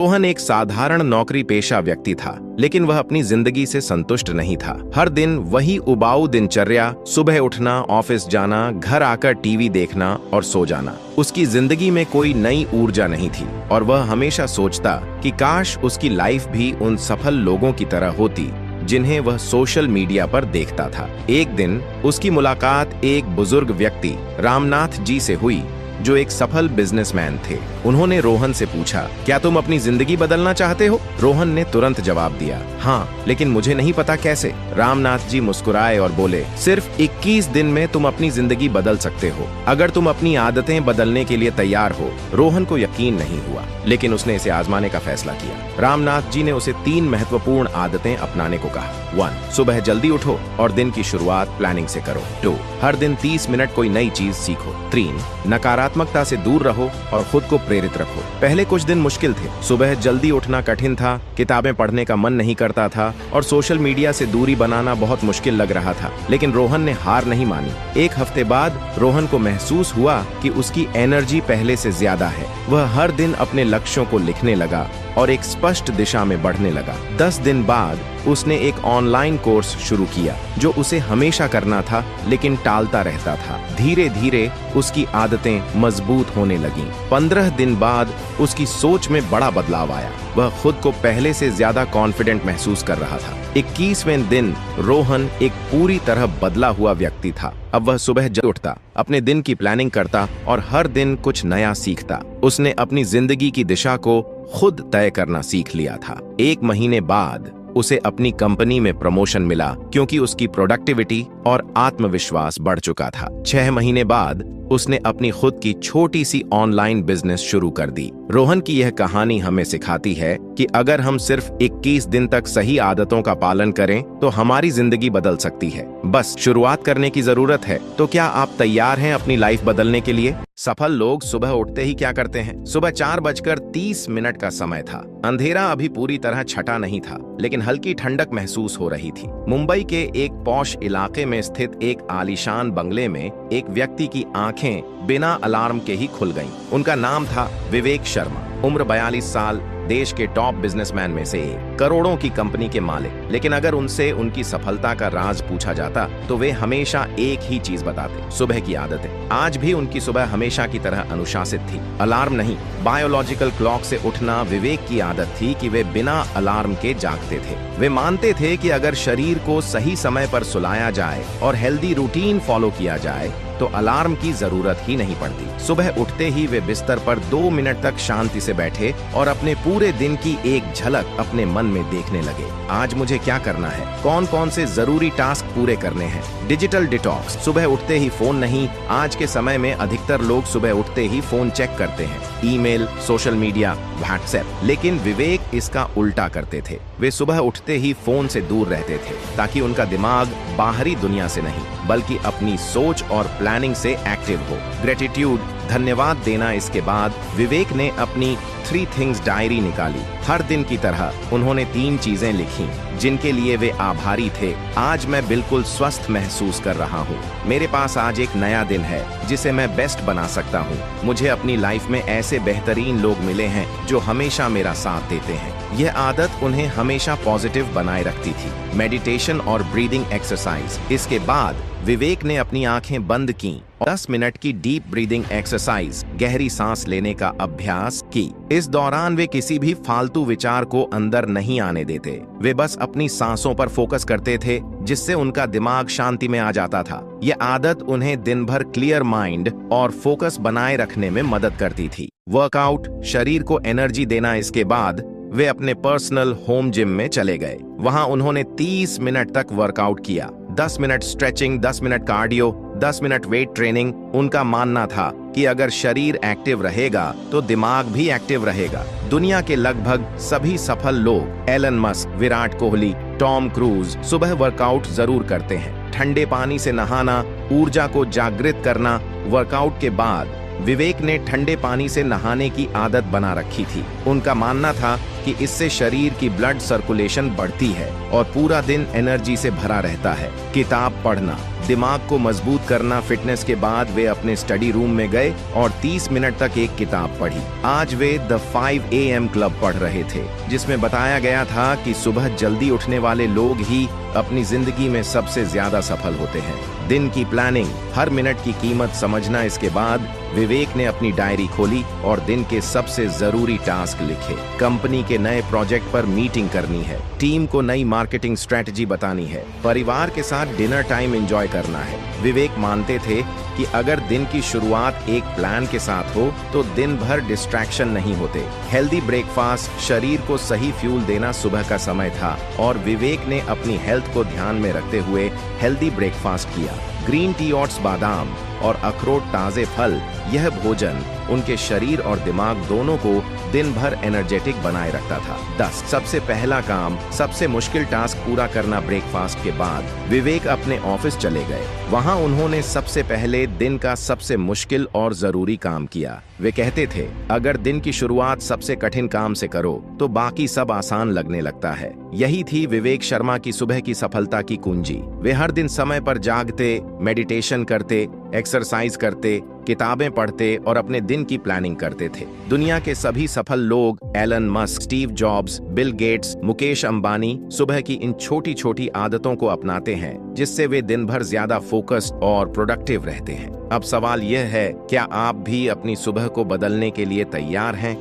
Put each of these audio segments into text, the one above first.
रोहन एक साधारण नौकरी पेशा व्यक्ति था, लेकिन वह अपनी जिंदगी से संतुष्ट नहीं था। हर दिन वही उबाऊ दिनचर्या, सुबह उठना, ऑफिस जाना, घर आकर टीवी देखना और सो जाना। उसकी जिंदगी में कोई नई ऊर्जा नहीं थी और वह हमेशा सोचता कि काश उसकी लाइफ भी उन सफल लोगों की तरह होती जिन्हें वह सोशल मीडिया पर देखता था। एक दिन उसकी मुलाकात एक बुजुर्ग व्यक्ति रामनाथ जी से हुई, जो एक सफल बिजनेसमैन थे। उन्होंने रोहन से पूछा, क्या तुम अपनी जिंदगी बदलना चाहते हो? रोहन ने तुरंत जवाब दिया, हाँ, लेकिन मुझे नहीं पता कैसे। रामनाथ जी मुस्कुराए और बोले, सिर्फ 21 दिन में तुम अपनी जिंदगी बदल सकते हो, अगर तुम अपनी आदतें बदलने के लिए तैयार हो। रोहन को यकीन नहीं हुआ, लेकिन उसने इसे आजमाने का फैसला किया। रामनाथ जी ने उसे 3 महत्वपूर्ण आदतें अपनाने को कहा। 1. सुबह जल्दी उठो और दिन की शुरुआत प्लानिंग से करो। 2. हर दिन 30 मिनट कोई नई चीज सीखो। 3. नकारात्मकता से दूर रहो और खुद को प्रेरित रखो। पहले कुछ दिन मुश्किल थे। सुबह जल्दी उठना कठिन था, किताबें पढ़ने का मन नहीं करता था और सोशल मीडिया से दूरी बनाना बहुत मुश्किल लग रहा था। लेकिन रोहन ने हार नहीं मानी। 1 हफ्ते बाद रोहन को महसूस हुआ कि उसकी एनर्जी पहले से ज्यादा है। वह हर दिन अपने लक्ष्यों को लिखने लगा और एक स्पष्ट दिशा में बढ़ने लगा। 10 दिन बाद उसने एक ऑनलाइन कोर्स शुरू किया, जो उसे हमेशा करना था लेकिन टालता रहता था। धीरे धीरे उसकी आदतें मजबूत होने लगीं। 15 दिन बाद उसकी सोच में बड़ा बदलाव आया। वह खुद को पहले से ज्यादा कॉन्फिडेंट महसूस कर रहा था। 21वें दिन रोहन एक पूरी तरह बदला हुआ व्यक्ति था। अब वह सुबह जल्दी उठता, अपने दिन की प्लानिंग करता और हर दिन कुछ नया सीखता। उसने अपनी जिंदगी की दिशा को खुद तय करना सीख लिया था। 1 महीने बाद उसे अपनी कंपनी में प्रमोशन मिला, क्योंकि उसकी प्रोडक्टिविटी और आत्मविश्वास बढ़ चुका था। 6 महीने बाद उसने अपनी खुद की छोटी सी ऑनलाइन बिजनेस शुरू कर दी। रोहन की यह कहानी हमें सिखाती है कि अगर हम सिर्फ 21 दिन तक सही आदतों का पालन करें तो हमारी जिंदगी बदल सकती है। बस शुरुआत करने की जरूरत है। तो क्या आप तैयार हैं अपनी लाइफ बदलने के लिए? सफल लोग सुबह उठते ही क्या करते हैं? सुबह 4:30 का समय था। अंधेरा अभी पूरी तरह छटा नहीं था, लेकिन हल्की ठंडक महसूस हो रही थी। मुंबई के एक पॉश इलाके में स्थित एक आलीशान बंगले में एक व्यक्ति की आंखें बिना अलार्म के ही खुल गईं। उनका नाम था विवेक शर्मा। उम्र 42 साल, देश के टॉप बिजनेसमैन में से एक, करोड़ों की कंपनी के मालिक। लेकिन अगर उनसे उनकी सफलता का राज पूछा जाता तो वे हमेशा एक ही चीज बताते, सुबह की आदतें। आज भी उनकी सुबह हमेशा की तरह अनुशासित थी। अलार्म नहीं, बायोलॉजिकल क्लॉक से उठना विवेक की आदत थी कि वे बिना अलार्म के जागते थे। वे मानते थे कि अगर शरीर को सही समय पर सुलाया जाए और हेल्दी रूटीन फॉलो किया जाए तो अलार्म की जरूरत ही नहीं पड़ती। सुबह उठते ही वे बिस्तर पर 2 मिनट तक शांति से बैठे और अपने पूरे दिन की एक झलक अपने मन में देखने लगे। आज मुझे क्या करना है, कौन कौन से जरूरी टास्क पूरे करने हैं। डिजिटल डिटॉक्स, सुबह उठते ही फोन नहीं। आज के समय में अधिकतर लोग सुबह उठते ही फोन चेक करते हैं, ईमेल, सोशल मीडिया, व्हाट्सएप। लेकिन विवेक इसका उल्टा करते थे। वे सुबह उठते ही फोन से दूर रहते थे, ताकि उनका दिमाग बाहरी दुनिया से नहीं बल्कि अपनी सोच और प्लानिंग से एक्टिव हो। ग्रेटिट्यूड, धन्यवाद देना। इसके बाद विवेक ने अपनी 3 थिंग्स डायरी निकाली। हर दिन की तरह उन्होंने 3 चीजें लिखी जिनके लिए वे आभारी थे। आज मैं बिल्कुल स्वस्थ महसूस कर रहा हूँ। मेरे पास आज एक नया दिन है जिसे मैं बेस्ट बना सकता हूँ। मुझे अपनी लाइफ में ऐसे बेहतरीन लोग मिले हैं जो हमेशा मेरा साथ देते हैं। यह आदत उन्हें हमेशा पॉजिटिव बनाए रखती थी। मेडिटेशन और ब्रीदिंग एक्सरसाइज। इसके बाद विवेक ने अपनी आंखें बंद की और 10 मिनट की डीप ब्रीदिंग एक्सरसाइज, गहरी सांस लेने का अभ्यास की। इस दौरान वे किसी भी फालतू विचार को अंदर नहीं आने देते। वे बस अपनी सांसों पर फोकस करते थे, जिससे उनका दिमाग शांति में आ जाता था। यह आदत उन्हें दिन भर क्लियर माइंड और फोकस बनाए रखने में मदद करती थी। वर्कआउट, शरीर को एनर्जी देना। इसके बाद वे अपने पर्सनल होम जिम में चले गए। वहां उन्होंने 30 मिनट तक वर्कआउट किया। 10 minute stretching, 10 minute cardio, 10 minute weight training. उनका मानना था कि अगर शरीर एक्टिव रहेगा तो दिमाग भी एक्टिव रहेगा। दुनिया के लगभग सभी सफल लोग, Elon Musk, Virat Kohli, Tom Cruise, सुबह वर्कआउट जरूर करते हैं। ठंडे पानी से नहाना, ऊर्जा को जागृत करना। वर्कआउट के बाद विवेक ने ठंडे पानी से नहाने की आदत बना रखी थी। उनका मानना था कि इससे शरीर की ब्लड सर्कुलेशन बढ़ती है और पूरा दिन एनर्जी से भरा रहता है। किताब पढ़ना, दिमाग को मजबूत करना फिटनेस के बाद वे अपने स्टडी रूम में गए और 30 मिनट तक एक किताब पढ़ी। आज वे द 5 AM क्लब पढ़ रहे थे, जिसमें बताया गया था कि सुबह जल्दी उठने वाले लोग ही अपनी जिंदगी में सबसे ज्यादा सफल होते हैं। दिन की प्लानिंग, हर मिनट की कीमत समझना। इसके बाद विवेक ने अपनी डायरी खोली और दिन के सबसे जरूरी टास्क लिखे। कंपनी के नए प्रोजेक्ट पर मीटिंग करनी है, टीम को नई मार्केटिंग स्ट्रेटजी बतानी है, परिवार के साथ डिनर टाइम एंजॉय करना है। विवेक मानते थे कि अगर दिन की शुरुआत एक प्लान के साथ हो तो दिन भर डिस्ट्रैक्शन नहीं होते। हेल्दी ब्रेकफास्ट, शरीर को सही फ्यूल देना सुबह का समय था और विवेक ने अपनी हेल्थ को ध्यान में रखते हुए हेल्दी ब्रेकफास्ट किया। ग्रीन टी, ओट्स, बादाम और अखरोट, ताजे फल, यह भोजन उनके शरीर और दिमाग दोनों को दिन भर एनर्जेटिक बनाए रखता था। 10 सबसे पहला काम, सबसे मुश्किल टास्क पूरा करना। ब्रेकफास्ट के बाद विवेक अपने ऑफिस चले गए। वहां उन्होंने सबसे पहले दिन का सबसे मुश्किल और जरूरी काम किया। वे कहते थे, अगर दिन की शुरुआत सबसे कठिन काम से करो तो बाकी सब आसान लगने लगता है। यही थी विवेक शर्मा की सुबह की सफलता की कुंजी। वे हर दिन समय पर जागते, मेडिटेशन करते, एक्सरसाइज करते, किताबें पढ़ते और अपने दिन की प्लानिंग करते थे। दुनिया के सभी सफल लोग, Elon Musk, Steve Jobs, Bill Gates, Mukesh Ambani, सुबह की इन छोटी छोटी आदतों को अपनाते हैं, जिससे वे दिन भर ज्यादा फोकस्ड और प्रोडक्टिव रहते हैं। अब सवाल यह है, क्या आप भी अपनी सुबह को बदलने के लिए तैयार हैं?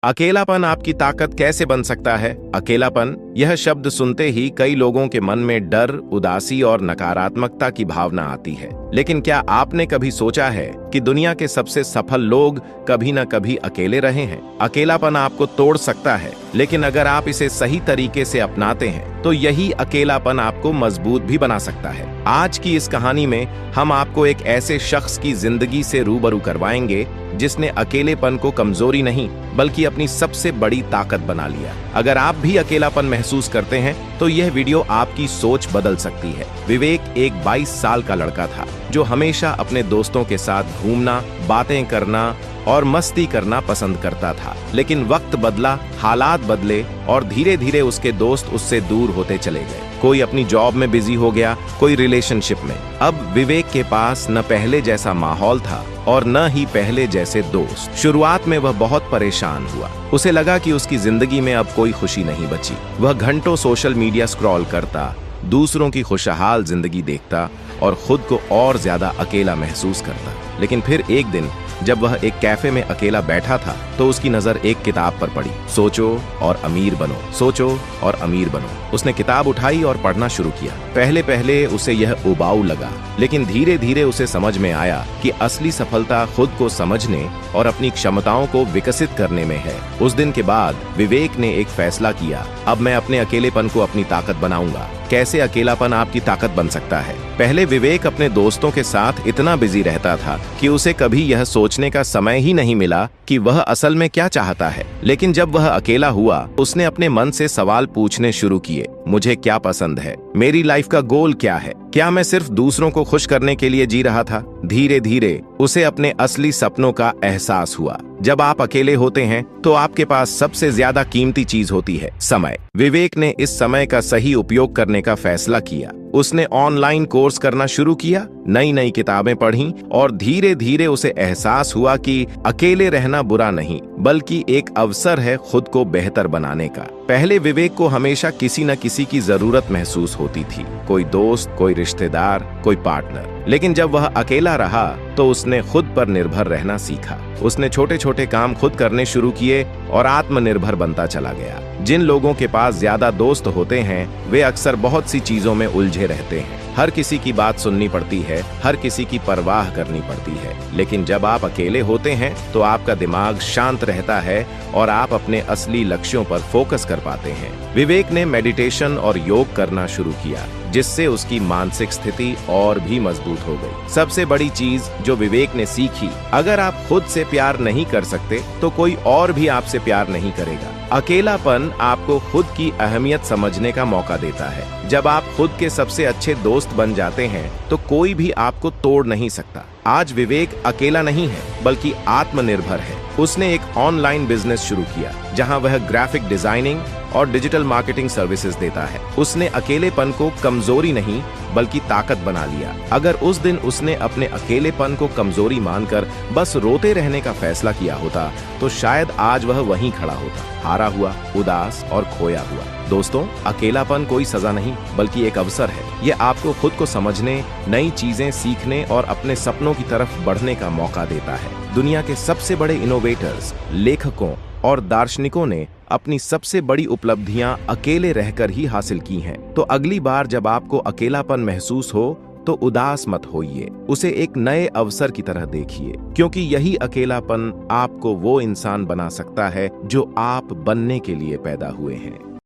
अकेलापन आपकी ताकत कैसे बन सकता है? अकेलापन, यह शब्द सुनते ही कई लोगों के मन में डर, उदासी और नकारात्मकता की भावना आती है। लेकिन क्या आपने कभी सोचा है कि दुनिया के सबसे सफल लोग कभी न कभी अकेले रहे हैं? अकेलापन आपको तोड़ सकता है, लेकिन अगर आप इसे सही तरीके से अपनाते हैं तो यही अकेलापन आपको मजबूत भी बना सकता है। आज की इस कहानी में हम आपको एक ऐसे शख्स की जिंदगी से रूबरू करवाएंगे जिसने अकेलेपन को कमजोरी नहीं बल्कि अपनी सबसे बड़ी ताकत बना लिया। अगर आप भी अकेलापन महसूस करते हैं तो यह वीडियो आपकी सोच बदल सकती है। विवेक एक 22 साल का लड़का था जो हमेशा अपने दोस्तों के साथ घूमना, बातें करना और मस्ती करना पसंद करता था। लेकिन वक्त बदला, हालात बदले और धीरे धीरे उसके दोस्त उससे दूर होते चले गए। कोई अपनी जॉब में बिजी हो गया, कोई रिलेशनशिप में। अब विवेक के पास न पहले जैसा माहौल था और न ही पहले जैसे दोस्त। शुरुआत में वह बहुत परेशान हुआ। उसे लगा कि उसकी जिंदगी में अब कोई खुशी नहीं बची। वह घंटों सोशल मीडिया स्क्रॉल करता, दूसरों की खुशहाल जिंदगी देखता और खुद को और ज्यादा अकेला महसूस करता। लेकिन फिर एक दिन जब वह एक कैफे में अकेला बैठा था तो उसकी नजर एक किताब पर पड़ी, सोचो और अमीर बनो, सोचो और अमीर बनो। उसने किताब उठाई और पढ़ना शुरू किया। पहले पहले उसे यह उबाऊ लगा, लेकिन धीरे धीरे उसे समझ में आया कि असली सफलता खुद को समझने और अपनी क्षमताओं को विकसित करने में है। उस दिन के बाद विवेक ने एक फैसला किया, अब मैं अपने अकेलेपन को अपनी ताकत बनाऊंगा। कैसे अकेलापन आपकी ताकत बन सकता है? पहले विवेक अपने दोस्तों के साथ इतना बिजी रहता था कि उसे कभी यह सोचने का समय ही नहीं मिला कि वह असल में क्या चाहता है। लेकिन जब वह अकेला हुआ, उसने अपने मन से सवाल पूछने शुरू किए, मुझे क्या पसंद है? मेरी लाइफ का गोल क्या है? क्या मैं सिर्फ दूसरों को खुश करने के लिए जी रहा था? धीरे धीरे उसे अपने असली सपनों का एहसास हुआ। जब आप अकेले होते हैं तो आपके पास सबसे ज्यादा कीमती चीज होती है, समय। विवेक ने इस समय का सही उपयोग करने का फैसला किया। उसने ऑनलाइन कोर्स करना शुरू किया, नई नई किताबें पढ़ीं और धीरे धीरे उसे एहसास हुआ कि अकेले रहना बुरा नहीं बल्कि एक अवसर है खुद को बेहतर बनाने का। पहले विवेक को हमेशा किसी न किसी की जरूरत महसूस होती थी, कोई दोस्त, कोई रिश्तेदार, कोई पार्टनर। लेकिन जब वह अकेला रहा तो उसने खुद पर निर्भर रहना सीखा। उसने छोटे छोटे काम खुद करने शुरू किए और आत्मनिर्भर बनता चला गया। जिन लोगों के पास ज्यादा दोस्त होते हैं वे अक्सर बहुत सी चीजों में उलझे रहते हैं। हर किसी की बात सुननी पड़ती है, हर किसी की परवाह करनी पड़ती है। लेकिन जब आप अकेले होते हैं तो आपका दिमाग शांत रहता है और आप अपने असली लक्ष्यों पर फोकस कर पाते हैं। विवेक ने मेडिटेशन और योग करना शुरू किया, जिससे उसकी मानसिक स्थिति और भी मजबूत हो गई। सबसे बड़ी चीज जो विवेक ने सीखी, अगर आप खुद से प्यार नहीं कर सकते तो कोई और भी आपसे प्यार नहीं करेगा। अकेलापन आपको खुद की अहमियत समझने का मौका देता है। जब आप खुद के सबसे अच्छे दोस्त बन जाते हैं तो कोई भी आपको तोड़ नहीं सकता। आज विवेक अकेला नहीं है बल्कि आत्मनिर्भर है। उसने एक ऑनलाइन बिजनेस शुरू किया जहां वह ग्राफिक डिजाइनिंग और डिजिटल मार्केटिंग सर्विसेज देता है। उसने अकेलेपन को कमजोरी नहीं बल्कि ताकत बना लिया। अगर उस दिन उसने अपने अकेलेपन को कमजोरी मानकर बस रोते रहने का फैसला किया होता तो शायद आज वह वहीं खड़ा होता, हारा हुआ, उदास और खोया हुआ। दोस्तों, अकेलापन कोई सजा नहीं बल्कि एक अवसर है। ये आपको खुद को समझने, नई चीजें सीखने और अपने सपनों की तरफ बढ़ने का मौका देता है। दुनिया के सबसे बड़े इनोवेटर्स, लेखकों और दार्शनिकों ने अपनी सबसे बड़ी उपलब्धियां अकेले रहकर ही हासिल की हैं। तो अगली बार जब आपको अकेलापन महसूस हो तो उदास मत होइए, उसे एक नए अवसर की तरह देखिए, क्योंकि यही अकेलापन आपको वो इंसान बना सकता है जो आप बनने के लिए पैदा हुए हैं।